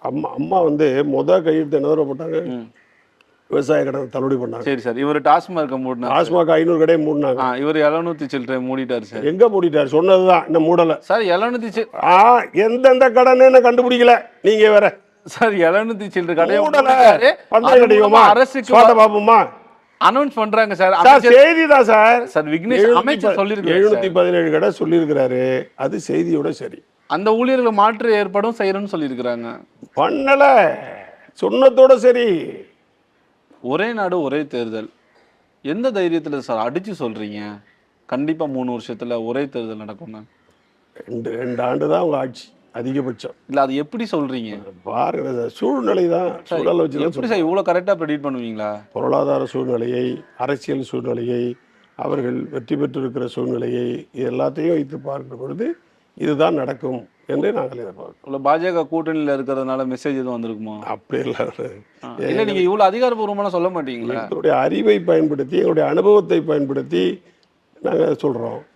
அம்மா அம்மா வந்து கையெழுத்து என்ன தடவை போட்டாங்க? விவசாய கடன் தள்ளுபடி பண்ணாங்க. சரி சார். இவர் டாஸ்மார்க்க மூடினார். டாஸ்மாக் 500 கடையை மூடினாங்க. இவர் 700 சில்லறை மூடிட்டார் சார். எங்க மூடிட்டார்? சொன்னதுதான், இன்னும் மூடல சார். 700 எந்தெந்த கடன்னு கண்டுபிடிக்கல நீங்க வேற. சார் 700 சில்லறை கடையை மூடல. மூடிட்டாரு. பந்தயம் கட்டிக்குமா? அரசுக்கு சோட்ட பாப்போமா? அனௌன்ஸ் பண்றாங்க சார். சார் செய்தி தான் சார். சார் விக்னேஷ் அமைச்சர் சொல்லியிருக்காரு. 717 கடை சொல்லியிருக்கிறாரு. அது செய்தியோட சரி. அந்த ஊழியர்களை மாற்று ஏற்பாடும் செய்யறோம்னு சொல்லியிருக்கிறாங்க. பண்ணல, சொன்னதோட சரி. ஒரே நாடு ஒரே தேர்தல் எந்த தைரியத்துல சார் அடிச்சு சொல்றீங்க? கண்டிப்பா 3 வருஷத்துல ஒரே தேர்தல் நடக்கும்னு. 2 ஆண்டு தான் உங்க ஆட்சி அதிகபட்சம். இல்ல அது எப்படி சொல்றீங்க? பாருங்க சார், சூழ்நிலை தான். சூழலை வச்சு எப்படி சார் இவ்வளவு கரெக்டா ப்ரெடிக்ட் பண்ணுவீங்களா? பொருளாதார சூழ்நிலையை, அரசியல் சூழ்நிலையை, அவர்கள் வெற்றி பெற்றிருக்கிற சூழ்நிலையை, இது எல்லாத்தையும் வைத்து பார்க்கிற பொழுது இதுதான் நடக்கும் என்று நாங்கள் எதிர்பார்க்கிறோம். பாஜக கூட்டணியில இருக்கிறதுனால மெசேஜ் எதுவும் வந்திருக்குமா? அப்படி இல்லை. இல்ல நீங்க இவ்வளவு அதிகாரப்பூர்வமான சொல்ல மாட்டீங்களா? எங்களுடைய அறிவை பயன்படுத்தி, எங்களுடைய அனுபவத்தை பயன்படுத்தி நாங்கள் சொல்றோம்.